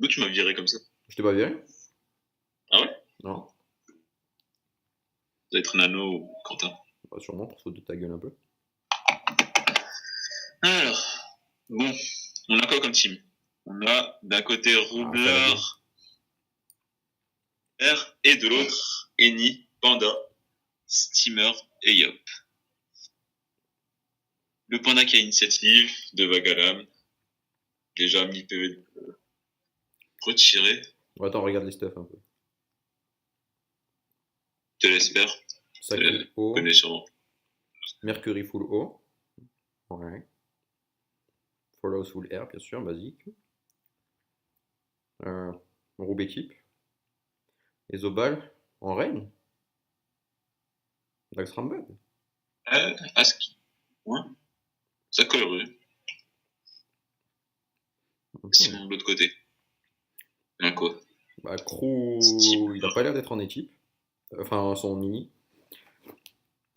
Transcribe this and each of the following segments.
D'où tu m'as viré comme ça? Je t'ai pas viré? Ah ouais? Non. Ça doit être Nano ou Quentin. Bah, sûrement pour se foutre de ta gueule un peu. Alors, bon, on a quoi comme team? On a d'un côté Ah, ça va bien. Roublard R et de l'autre Eni, Panda, Steamer et Yop. Le Panda qui a initiative de Vagalam, déjà 1000 PV retiré, Bon, attends, regarde les stuff un peu. te l'espère, Sacré connais O, sûrement. Mercury full O. Ouais. Follows full R, bien sûr, basique. Euh, Roube équipe. Et Zobal en reine. Dax Rambad. Ask, ouais, ça collerait. Mhm. Sinon, de l'autre côté, on a quoi? Bah, Crew, Steamer. il a pas l'air d'être en équipe. Enfin, son mini.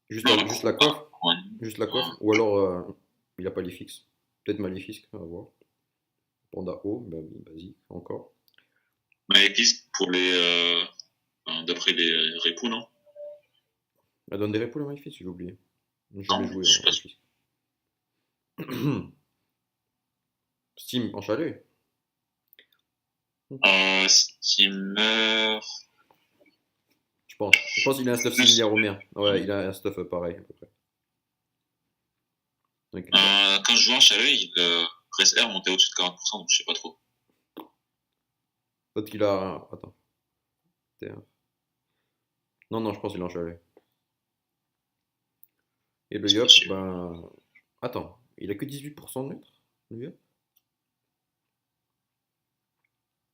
Non, Juste la coiffe. ouais. Juste la coiffe. Ou alors, il a pas les fixes. Peut-être Maléfique, à voir. Panda O, bah oui, basique, encore. Maléfique pour les. D'après les répos, non? Elle donne des repos, la Maléfique, j'ai oublié. J'ai jamais Non, joué je en sais pas. Maléfique. Steam en chalet. Steamer. Je pense. Je pense qu'il a un stuff similaire au mien. Ouais, il a un stuff pareil, à peu près. Donc, bah, Quand je jouais en chalet, il presse R montait au-dessus de 40%, donc je sais pas trop. peut-être qu'il a. Attends. Non, non, je pense qu'il est en chalet. Et le C'est pas Yop, sûr. ben. Attends, il a que 18% de maître, le Yop.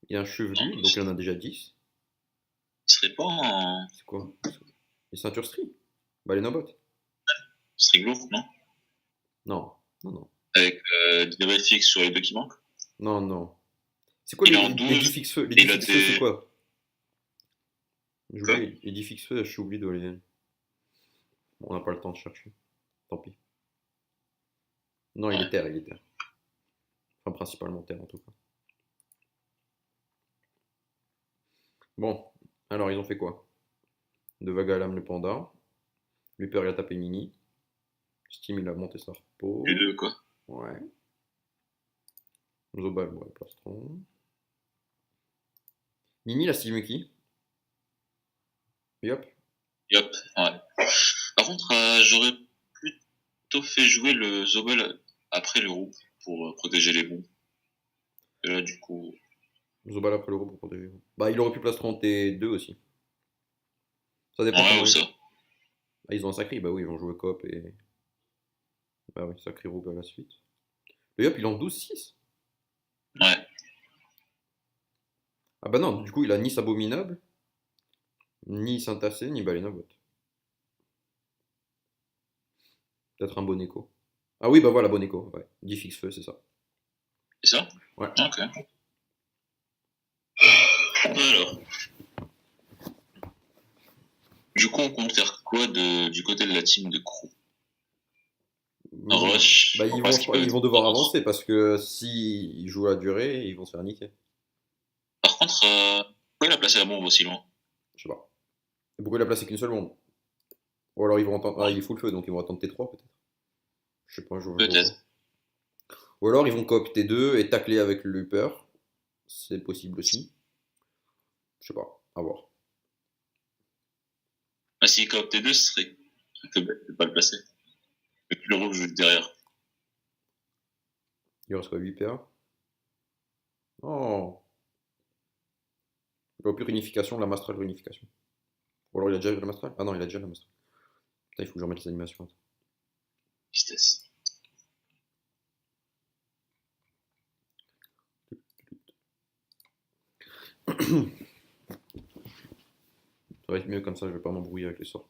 Il a un Non, chevelu, mais donc il en a déjà 10. il serait pas en C'est quoi? Les ceintures Stri. Bah, les Nobot. Striglo, non? Non, non, non. Avec des règles fixes sur les deux qui manquent. Non, non. C'est quoi Il est en les 10 12 fixes feux? Les et 10 il a fixes feux, c'est des. quoi? J'ai Quoi? oublié. Les 10 fixes feux, je suis oublié de les. Bon, on n'a pas le temps de chercher. Tant pis. Non, il est Ouais. terre, il est terre. Enfin, principalement terre en tout cas. Bon, alors ils ont fait quoi? De Vagalam le panda. Luper il a tapé Mini. Steam il a monté sa Les repo. deux, quoi. Ouais. Zobal, ouais, plastron. Mini, la Steam qui? Yop. Et hop, ouais. Par contre, j'aurais plutôt fait jouer le Zobel après le roux pour protéger les bons. Et là, du coup. Zobal après l'euro pour protéger. Bah, il aurait pu plastron T2 aussi. Ça dépend Ouais, comment ou ils. ça. Ah, ils ont un sacré, bah oui, ils vont jouer coop et. Bah oui, sacré roube à la suite. Le Yop, il est en 12-6. Ouais. Ah bah non, du coup, il a ni Sabominable, ni Saint-Tassé, ni Balénabot. Peut-être un bon écho. Ah oui, bah voilà, bon écho, ouais. 10 fixe feu, c'est ça. C'est ça? Ouais. Ok. Alors, du coup, on compte faire quoi du côté de la team de Crew? Hmm. Bah Rush, on pense qu'ils peuvent ils être vont devoir forts. avancer parce que si ils jouent à la durée, ils vont se faire niquer. Par contre, pourquoi il a placé la bombe aussi loin? Je sais pas. Et pourquoi il a placé qu'une seule bombe? Ou alors ils vont attendre. Ah, il est full feu, donc ils vont attendre T3 peut-être. Je sais pas, je vois pas. Peut-être. Ou alors ils vont coop T2 et tacler avec le Looper. C'est possible aussi. Je sais pas, à voir. Ah, s'il coopte T2, ce serait un peu bête de pas le placer. Et puis le rouge joue derrière. Il reste quoi, 8 PA? Oh, il aurait plus réunification, la Mastral réunification. Ou alors il a déjà eu la Mastral? Ah non, il a déjà la Mastral. Putain, il faut que je remette les animations. Tristesse. Ça va être mieux comme ça, je vais pas m'embrouiller avec les sorts.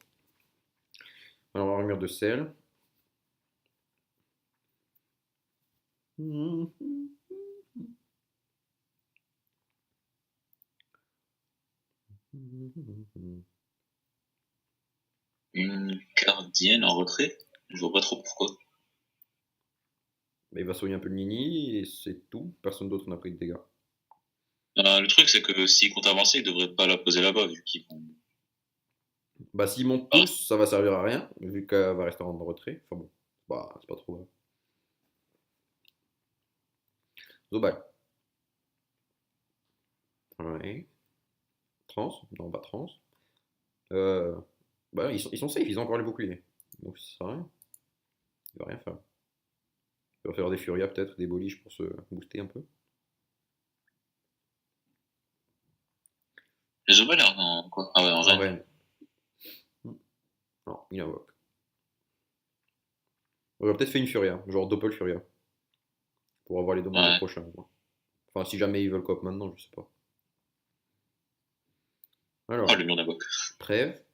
Alors, on va revenir de sel. Une gardienne en retrait? Je vois pas trop pourquoi. Il va soigner un peu le Nini et c'est tout. Personne d'autre n'a pris de dégâts. Le truc, c'est que s'ils comptent avancer, ils devraient pas la poser là-bas, vu qu'ils vont. Bah, s'ils montent Ah, tous, ça va servir à rien, vu qu'elle va rester en retrait. Enfin bon, bah, c'est pas trop grave. Zobal. Ouais. Trans. Non, pas trans. Euh, bah, ils sont safe, ils ont encore les boucliers. Donc ça sert à rien. Il va rien faire. Il va faire des Furia peut-être, des Boliches pour se booster un peu. les Obal, en quoi? Ah ouais, en En reine. reine. Non, il invoque. On aurait peut-être fait une Furia, genre Doppel Furia, pour avoir les dommages au Ouais. prochain. Quoi. Enfin, si jamais ils veulent coop maintenant, je sais pas. Oh, Alors, le mur d'invoque. Trêve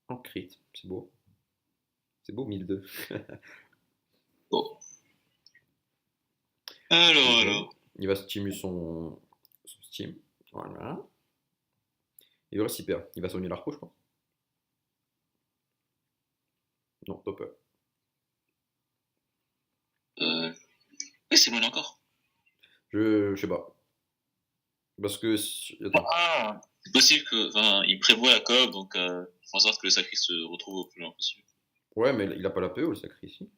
en crit, c'est beau. C'est beau, 1002. Bon. Alors, Déjà. alors. Il va stimuler son Steam. Voilà. Il reste hyper. Il va soigner l'arco, je pense. Non, Doppel. Oui, c'est bon encore. Je sais pas. Parce que. Attends. Ah, c'est possible que. Enfin, il prévoit la coop, donc il faut en sorte que le sacré se retrouve au plus loin possible. Ouais, mais il a pas la PO, le sacré ici.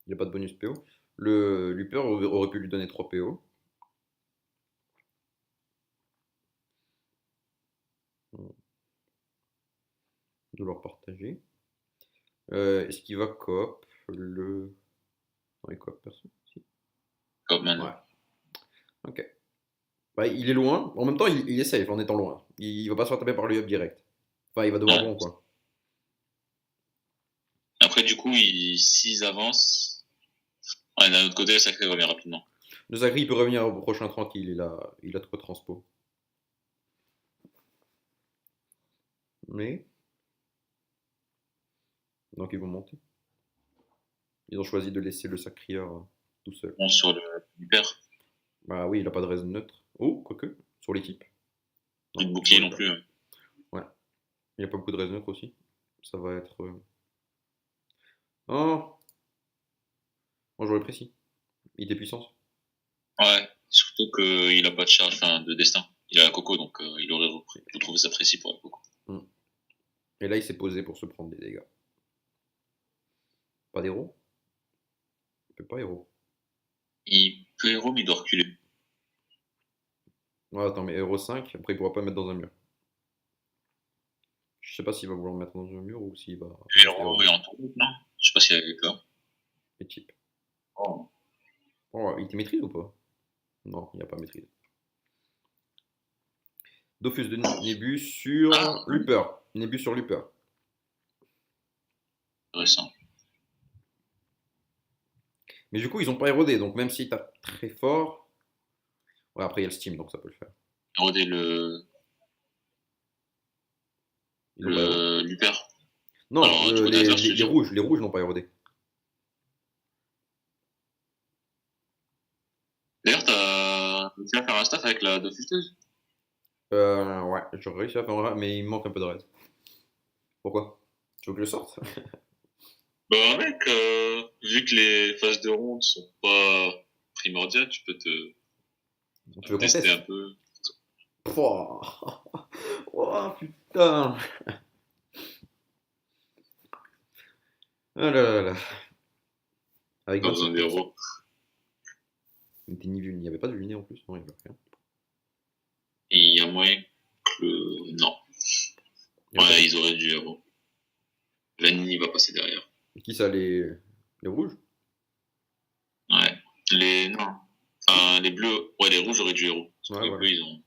Il a pas de bonus PO. Le Luper aurait pu lui donner 3 PO. De leur partager. Est-ce qu'il va coop le. Non, il coop personne. Si. Coop Ouais, maintenant. ok. Bah, il est loin. En même temps, il est safe en étant loin. Il va pas se faire taper par le up direct. Enfin, il va devoir Ouais. bon, quoi. Après, du coup, s'ils avancent. Ouais, d'un autre côté, le sacré revient rapidement. Le sacré, il peut revenir au prochain tranquille. Il a trop de transpo. Mais. Donc, ils vont monter. Ils ont choisi de laisser le sacrieur tout seul. Bon, sur le hyper. Bah oui, il a pas de raise neutre. Oh, quoique. Sur l'équipe. Plus de Non, sur bouclier non Luper. plus. Hein. Ouais. Il n'y a pas beaucoup de raise neutre aussi. Ça va être. Oh! Moi, j'aurais précis. Il était puissance. Ouais. Surtout qu'il a pas de charge, enfin, de destin. Il a la coco, donc il aurait retrouvé sa précis pour la coco. Hmm. Et là, il s'est posé pour se prendre des dégâts. Pas d'héros? Il peut pas héros. Il peut héros, mais il doit reculer. Ouais, attends, mais héros 5, après, il pourra pas le mettre dans un mur. Je sais pas s'il va vouloir le mettre dans un mur ou s'il va rester Héros héros. et en tour, non? Je sais pas s'il avait peur. Et type. Oh. Oh, il te maîtrise ou pas? Non, il n'y a pas maîtrise. Dofus de Nébus sur Ah, Luper. Nébus sur Luper. intéressant. Mais du coup, ils ont pas érodé, donc même s'il tape très fort. Ouais, après, il y a le Steam, donc ça peut le faire. Érodé Ils ont pas érodé. le Luper. Non, Alors, du côté les, adverse, les, je veux les dire. rouges, les rouges n'ont pas érodé. D'ailleurs, t'as réussi à faire un staff avec la Dofusteuse? Ouais, j'aurais réussi à faire un mais il me manque un peu de raid. Pourquoi? Tu veux que je le sorte? Bah, mec, vu que les phases de ronde sont pas primordiales, tu peux te Tu veux qu'on tester un teste? peu. Pouah. Oh putain! Ah là là là. Avec Pas besoin 27%. d'héros. Il était ni vu, il n'y avait pas de luné en plus. Non, il n'y avait rien. Et il y a moyen que. Non. Il y avait pas Ouais, de... ils auraient dû héros. Vanille va passer derrière. Qui ça, les rouges? Ouais. Les. Non. Si. Enfin, les bleus. Ouais, les rouges auraient dû héros. Sauf Ouais, que les voilà. bleus, ils ont.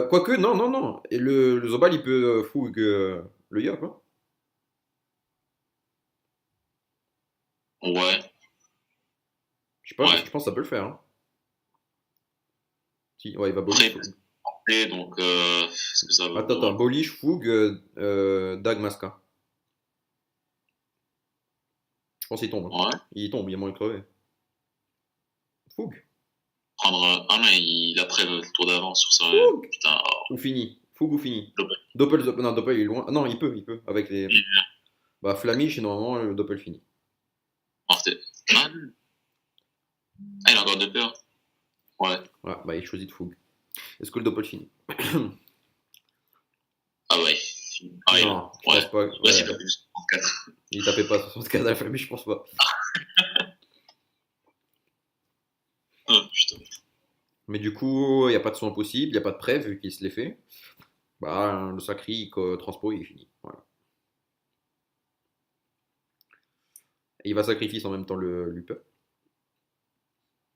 Quoique, non, non, non. Et le Zobal, il peut fougue le Yop, hein. Ouais. Je sais pas, je Ouais. pense que ça peut le faire, hein. Si, ouais, il va Après, Bolish. il peut se porter, donc est-ce que ça va Attends, vraiment. Bolish, fougue, Dag, Masca. Je pense qu'il tombe, hein. Ouais. Il tombe, il y a moyen de crever. Fougue. Prendre. Ah non, il a près le tour d'avance sur ça. Fougue! Putain. Ou fini. Fougue ou fini. Oh, Doppel, non, Doppel, il est loin. Ah non, il peut, il peut. Avec les. Bah, Flamiche, et normalement, le Doppel fini. Ah, ah, il a encore 2 peurs. Ouais. Voilà, bah il choisit de fougue. Est-ce que le doppel finit? Ah ouais. Ah, Non, je ouais. pense pas. Ouais, c'est Ouais. pas plus 34. Il tapait pas 64 à la fin, mais je pense pas. Ah, putain. Mais du coup, il n'y a pas de son impossible, il n'y a pas de preuve vu qu'il se l'est fait. Bah, le sacré transpo, il est fini. Voilà. Et il va sacrifier en même temps le Lupin.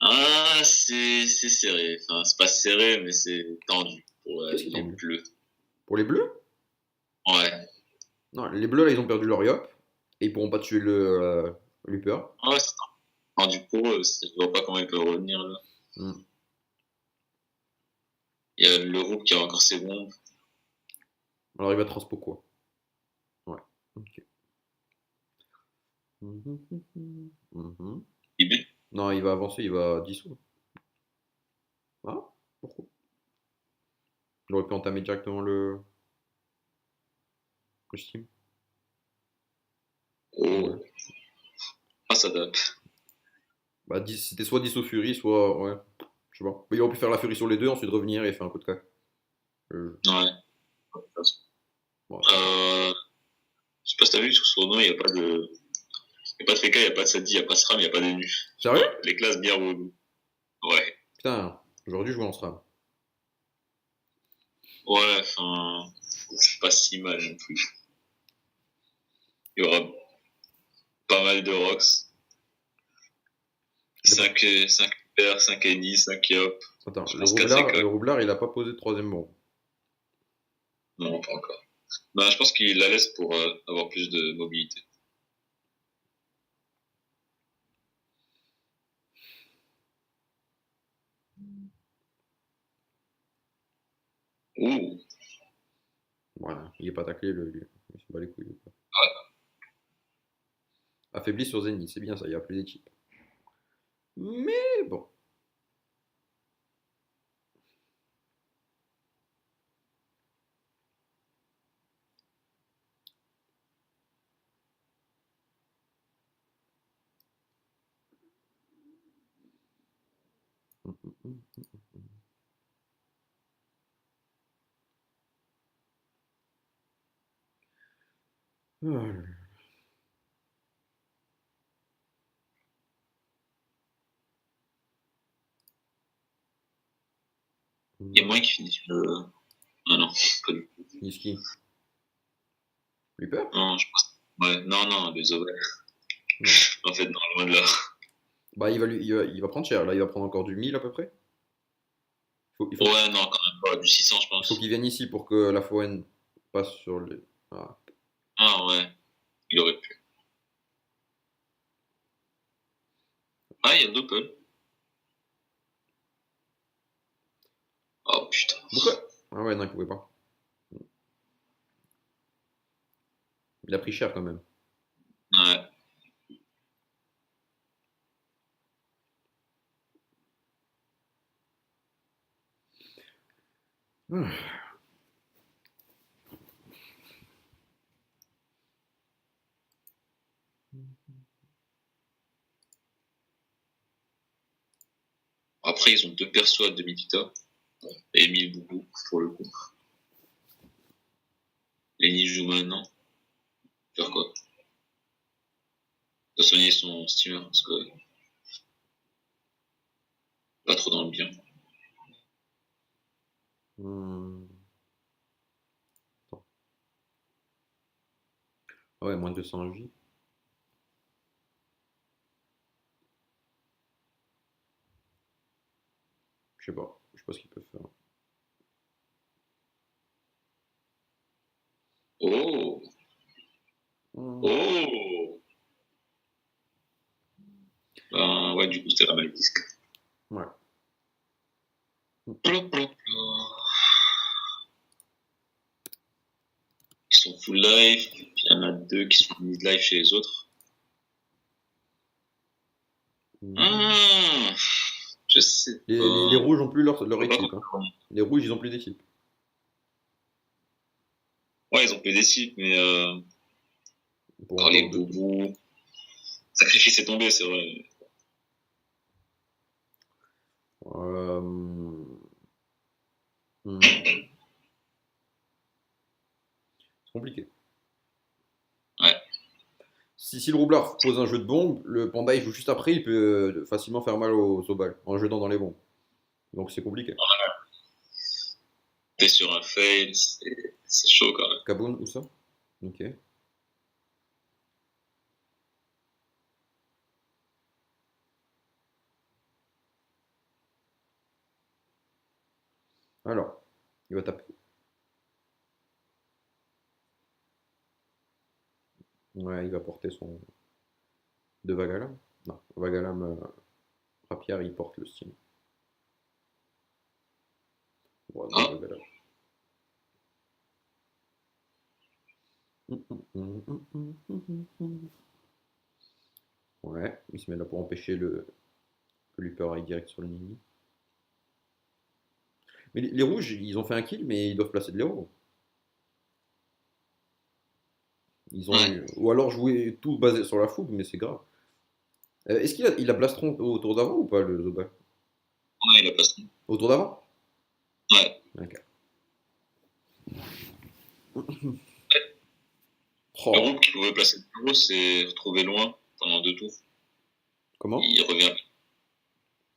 Ah, c'est serré. Enfin, c'est pas serré, mais c'est tendu pour Qu'est-ce qui est les tendu? bleus. Pour les bleus? Ouais. Non, les bleus là, ils ont perdu leur yop. Et ils pourront pas tuer le Lupin. Ah ouais, c'est tendu pour eux. Je vois pas comment ils peuvent revenir là. Hmm. Il y a le groupe qui a encore ses bombes. Alors il va transpo quoi? Ouais. Ok. Mhm. Il but. Non, il va avancer, il va dissoudre. Ah, pourquoi? Il aurait pu entamer directement le Steam. Ouais. Oh. Ah, ça date. Bah, c'était soit 10 au Fury, soit. Ouais. Je sais pas. Mais il aurait pu faire la Fury sur les deux, ensuite revenir et faire un coup de cac. Ouais. Bon, Je sais pas si t'as vu, sur ce tournoi, il n'y a pas de. Il n'y a pas de Feka, il n'y a pas de Sadi, il n'y a pas de SRAM, il n'y a pas d'ENU. sérieux? Les classes bien relou. Ouais. Putain, aujourd'hui je joue en SRAM. Ouais, enfin. C'est pas si mal non plus. Il y aura pas mal de rocks. 5 paires, 5 Eni, 5 Yop. Attends, Je pense 4 le écoles. roublard il a pas posé de troisième bombe. Non, pas encore. Bah, je pense qu'il la laisse pour avoir plus de mobilité. Ouh. Voilà, il est pas taclé, lui. Il se bat les couilles. Affaibli sur Zenith, c'est bien ça, il y a plus d'équipe. Mais bon. Oh là là. Il y a moyen qu'il finisse le. Ah non, pas du tout. Niski. Reaper? Non, je pense. Ouais, non, non, les ovales. Non. En fait, non, loin de là. Bah, il va prendre cher. Là, il va prendre encore du 1000 à peu près. Ouais, non, quand même pas. Du 600, je Il faut pense. qu'il vienne ici pour que la Foen passe sur les. Ah. Ah ouais, il aurait pu. Ah, il y a le Doppel. Oh putain. Pourquoi? Ah ouais, non, il pouvait pas. Il a pris cher quand même. Ouais. Ah. Après, ils ont 2 persos à demi-vita. Et Emile Boubou, pour le coup. Lenny joue maintenant. Faire quoi? De soigner son steamer, parce que. Pas trop dans le bien. Hmm. Attends. Ah ouais, moins de 200 J. Je sais pas. Je sais pas ce qu'ils peuvent faire. Oh! Hmm. Oh! Ben ouais, du coup, c'était la mal disque. Ouais. Plop, plop, plop. Ils sont full life. Il y en a 2 qui sont mid life chez les autres. Ah! Je sais Les pas. rouges ont plus leur Je vois pas équipe. Hein. comment. Les rouges, ils ont plus d'équipe. Ouais, ils ont fait des cibles, mais Pour quand encore les deux. boubous, Sacrifice est tombé, c'est vrai. Euh, hmm, c'est compliqué. Ouais. Si le roublard pose un jeu de bombe, le panda il joue juste après, il peut facilement faire mal aux balles en jetant dans les bombes. Donc c'est compliqué. T'es sur un fail, c'est chaud quand même. Kaboun, où ça? Ok. Alors, il va taper. Ouais, il va porter son. De Vagalam? Non, Vagalam, Rapière, il porte le style. Ouais, de Ah, Vagalam. Ouais, il se met là pour empêcher que Luper aille direct sur le Nini. Mais les rouges, ils ont fait un kill, mais ils doivent placer de l'héros. Ils ont ouais. eu. Ou alors jouer tout basé sur la fougue, mais c'est grave. Est-ce qu'il a Blastron au tour d'avant ou pas, le Zobal? Ouais, il a pas son. Au tour d'avant? Ouais. Ok. Le Oh, groupe qui pouvait placer le bureau s'est retrouvé loin pendant 2 tours. comment? Il revient.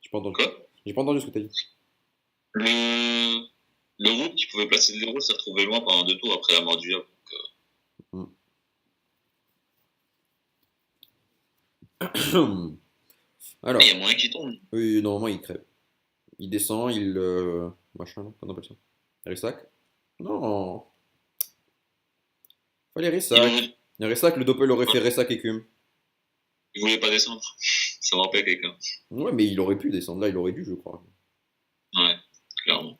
J'ai pas entendu. Quoi? J'ai pas entendu ce que t'as dit. Le, le groupe qui pouvait placer le héros s'est retrouvé loin pendant 2 tours après la mort du diable. Hmm. Il y Alors, a moyen qu'il tombe. oui, normalement, il crève. Il descend, il. Machin, là, qu'on appelle ça? Ressac? Non, fallait Il, Ressac. Ressac, le Doppel aurait fait Ressac écume. il voulait pas descendre. Ça me rappelle quelqu'un. Ouais, mais il aurait pu descendre là, il aurait dû, je crois. Ouais, clairement.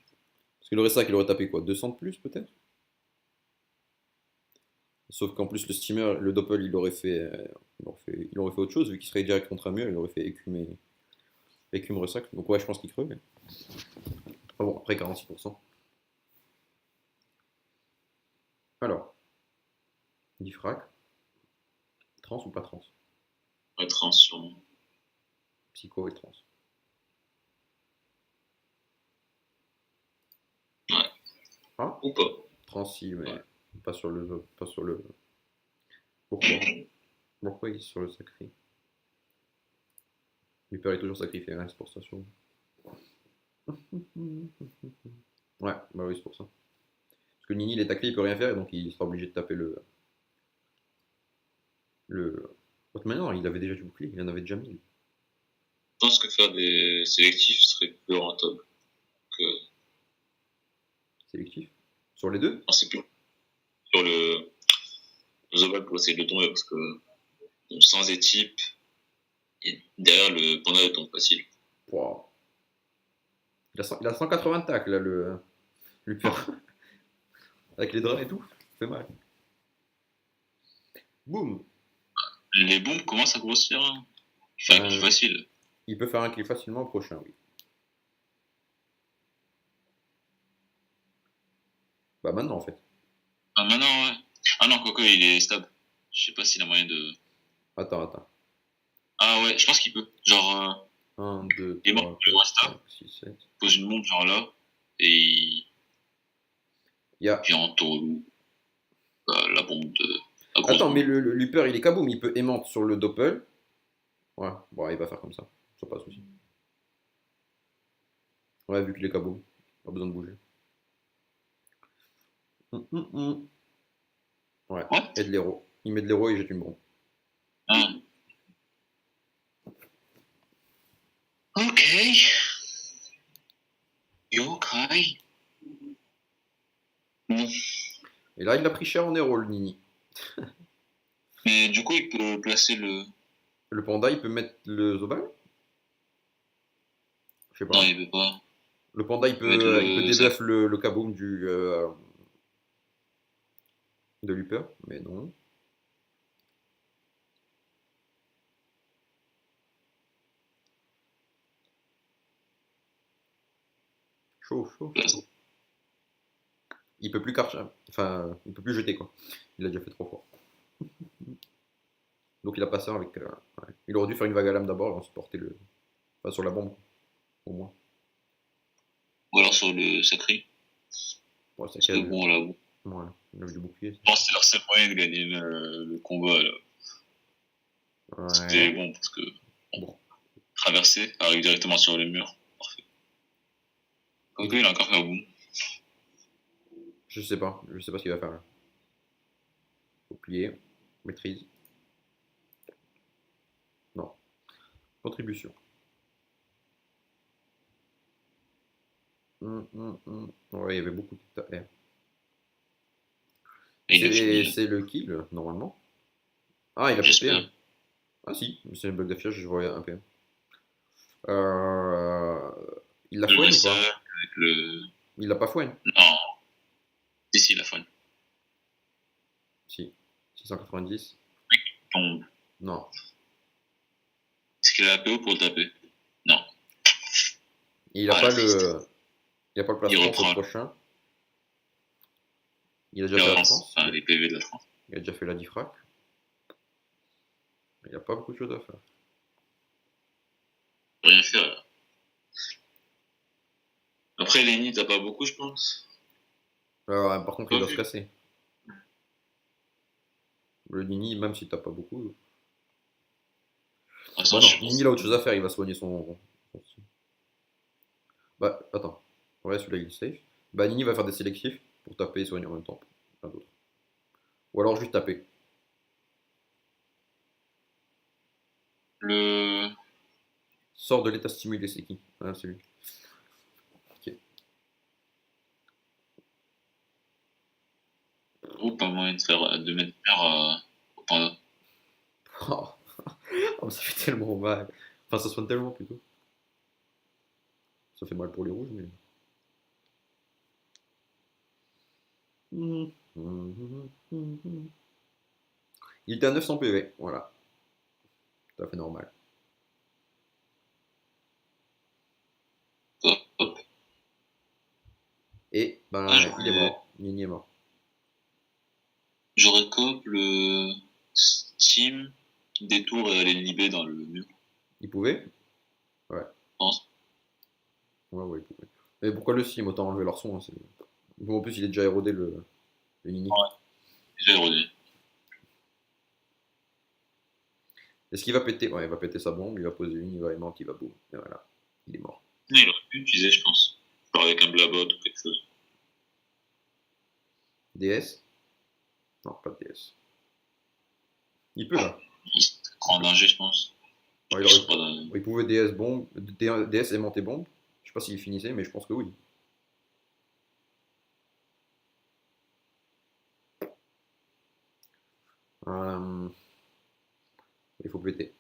Parce que le Ressac, il aurait tapé quoi? 200 de plus, peut-être? Sauf qu'en plus, le steamer, le Doppel, il aurait fait autre chose, vu qu'il serait direct contre un mur, il aurait fait écume Ressac. Donc, ouais, je pense qu'il crevait. Ah bon, après 46%. Alors, Diffrac, trans ou pas trans? Ouais, trans sûrement. Psycho et trans. Ouais. Ah, Ou pas. trans si, Ouais. mais pas sur le. Pas sur le. Pourquoi? Pourquoi il est sur le sacré? Reaper est toujours sacrifié, hein, c'est pour ça, sûrement. Ouais, bah oui, c'est pour ça. Parce que Nini, il est taclé, il peut rien faire, et donc il sera obligé de taper le. De toute manière, il avait déjà du bouclier, il en avait déjà 1000. Je pense que faire des sélectifs serait plus rentable que. Sélectif. Sur les deux? Non, c'est plus sur le Zobal pour essayer de le tomber parce que bon, sans équipe, et derrière le panda de tombe facile. Wow. Il a 180 tacles, là, le peur. Avec les draps et tout. Ça fait mal. Boum. Les bombes commencent à grossir. Hein. Faire un kill Ben, facile. il peut faire un kill facilement au prochain, oui. Bah maintenant, en fait. Ah, maintenant, ouais. Ah non, Coco, il est stable. Je sais pas s'il a moyen de. Attends. Ah ouais, je pense qu'il peut. Genre, 1, 2, il est mort, 3, il 4, reste 5, là, 6, 7. pose une bombe genre là, et il Il y a. vient en taule la bombe de. La grosse Attends, mais bombe. le Luper, il est kaboom, il peut aimante sur le Doppel. Ouais, bon, il va faire comme ça. Ça passe aussi. Ouais, vu qu'il est kaboom. Pas besoin de bouger. Hum. Ouais, What? et de l'héros. Il met de l'héros et il jette une bombe. Ah. Ok. Yokai. Bon. Et là, il a pris cher en héros, le Nini. Mais du coup, il peut placer le. Le panda, il peut mettre le Zobal? Je sais Non, pas. il veut pas. Le panda, il Il veut mettre peut, il peut le. Ça. débuff le kaboom de Luper, mais non. Chaud. Il peut plus enfin, il peut plus jeter quoi. Il a déjà fait 3 fois. Donc il a passé avec. Ouais. Il aurait dû faire une vague à l'âme d'abord et ensuite porter le. Enfin, sur la bombe, au moins. Ou alors sur le sacré. Ouais, c'est Parce que quel. bon, là, Ouais, il avait du bouclier. je pense que c'est leur seul moyen de gagner le combat, là. C'était Ouais. bon, parce que Bon. traverser, arrive directement sur le mur. Parfait. Ok, Il... il a encore fait un boom. Je sais pas. Je sais pas ce qu'il va faire là. Bouclier. Maîtrise. Non. Contribution. Ouais, il y avait beaucoup de. Et il a fini, là. C'est le kill, normalement. Ah, il a J'espère. PP. Ah si, c'est une bug d'affichage, je voyais un PM. Euh... Il la Le fouine ou ça pas? avec le. Il l'a pas fouine? Non, si, la fin. Si. 690? Tombe. Non. Est-ce qu'il a APO pour le taper? Non. Il a Ah, la pas triste. le. Il a pas le Il plastron pour le reprend prochain. Il a déjà les fait la relances, trance. enfin, les PV de la France. Il a déjà fait la diffrac. Il a pas beaucoup de choses à faire. Rien faire, là. Après, Lenny, t'as pas beaucoup, je pense. Par contre, il Pas doit se vu. casser. Le Nini, même si t'as pas beaucoup. Ah, ça, Bah je non, pense. Nini il a autre chose à faire, il va soigner son- Bah attends. Ouais, celui-là il est safe. Bah Nini va faire des sélectifs pour taper et soigner en même temps. Pas d'autre. Ou alors juste taper. Le. Sort de l'état stimulé, c'est qui? Ah, c'est lui. Ok. Groupe, pas moyen de faire, de mettre peur au panda. Oh, oh, ça fait tellement mal. Enfin, ça soigne tellement plutôt. Ça fait mal pour les rouges, mais. Il était à 900 PV, voilà. Tout à fait normal. Hop, hop. Et Ah, ben, il est mort. Nini est mort. j'aurais cop le Steam, détour et aller le libé dans le mur, je Il pouvait? Ouais. pense. Ouais, ouais, il pouvait. Mais pourquoi le sim? Autant enlever leur son, hein, Bon, en plus, il est déjà érodé le Nini. Ouais, déjà érodé. Est-ce qu'il va péter? Ouais, il va péter sa bombe, il va poser une, il va aimer, il va boum. Et voilà. Il est mort. Non, il aurait pu utiliser, je pense. Genre avec un blabot ou quelque chose. DS? Non, pas de DS. Il peut là. Il se Il prend en peut. danger, je pense. Ouais, Je sais pas, il pouvait DS bombe, DS aimanté bombe. Je sais pas s'il finissait, mais je pense que oui. Euh, il faut péter.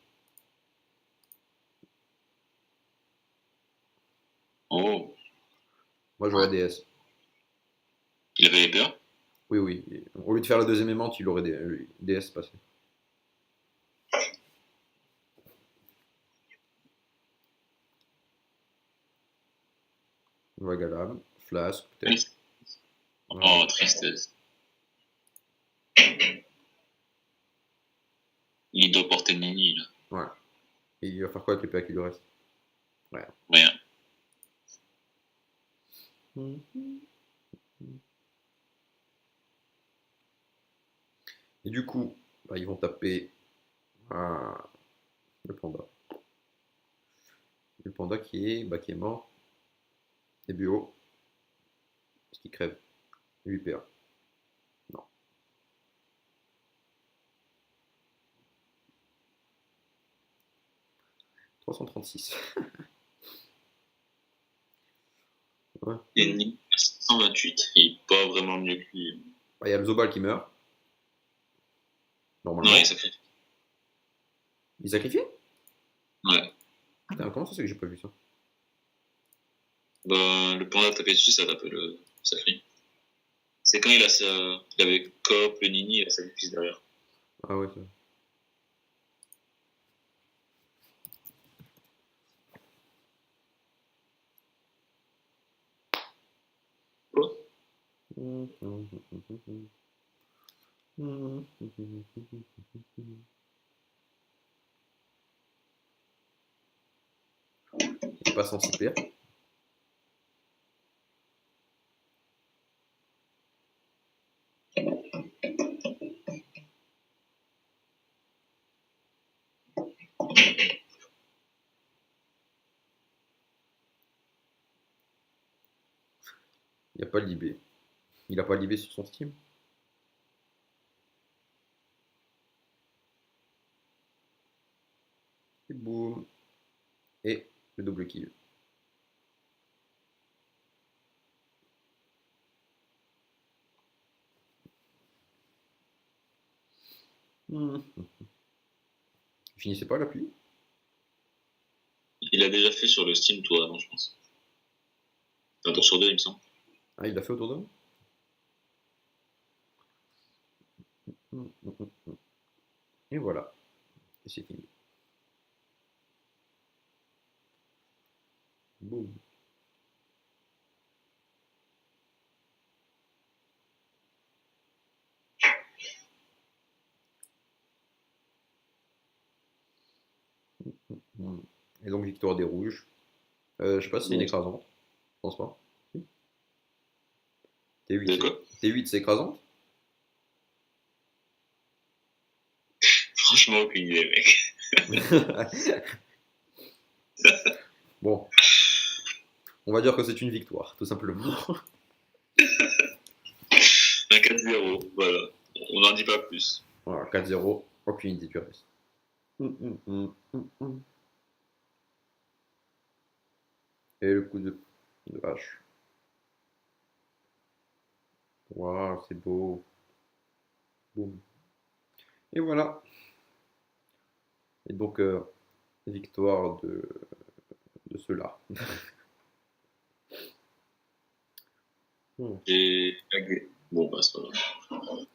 oh, Moi, je vois DS. il avait les peurs. Oui, oui. Au lieu de faire la deuxième aimante, il aurait DS passé. Vague à l'âme, flasque, peut-être. Oh, Ouais. tristesse. Il doit porter Nini, là. Ouais. Et il va faire quoi avec les PA qui lui reste? Ouais. Rien. Et du coup, bah, ils vont taper euh, le panda. Le panda qui est mort. Et Bureau, parce qu'il crève. 8 PA. Non. 336. Ouais. Et Nini, 128. Il est pas vraiment mieux que lui. Bah, il y a le Zobal qui meurt, Non, il normalement. sacrifie. Il sacrifie? Ouais. Putain, comment ça c'est que j'ai pas vu ça? Bah, le panda tapé dessus, ça tape le sacré. C'est quand il a sa. Il avait Cop, le Nini et la sacrifice derrière. Ah ouais, ça. Quoi? qui passe en 6 paires. Il n'y a pas l'IB. Il n'a pas l'IB sur son Steam. Et boum. Et le double kill. Finissez pas l'appui? Il a déjà fait sur le Steam tour d'avant, je pense. Un tour sur deux, il me semble. Ah, il l'a fait autour de nous. Et voilà. Et c'est fini. Boum. Et donc victoire des rouges. Je sais pas si c'est une écrasante. Je pense pas. Oui. T8, T8 c'est écrasante? Franchement, aucune idée, mec. Bon. On va dire que c'est une victoire, tout simplement. Un 4-0, voilà. On n'en dit pas plus. Voilà, 4-0, aucune idée du reste. Et le coup de hache. Waouh, c'est beau. Boum. Et voilà. Et donc, victoire de ceux-là. J'ai lagué. Bon, bah, c'est pas grave.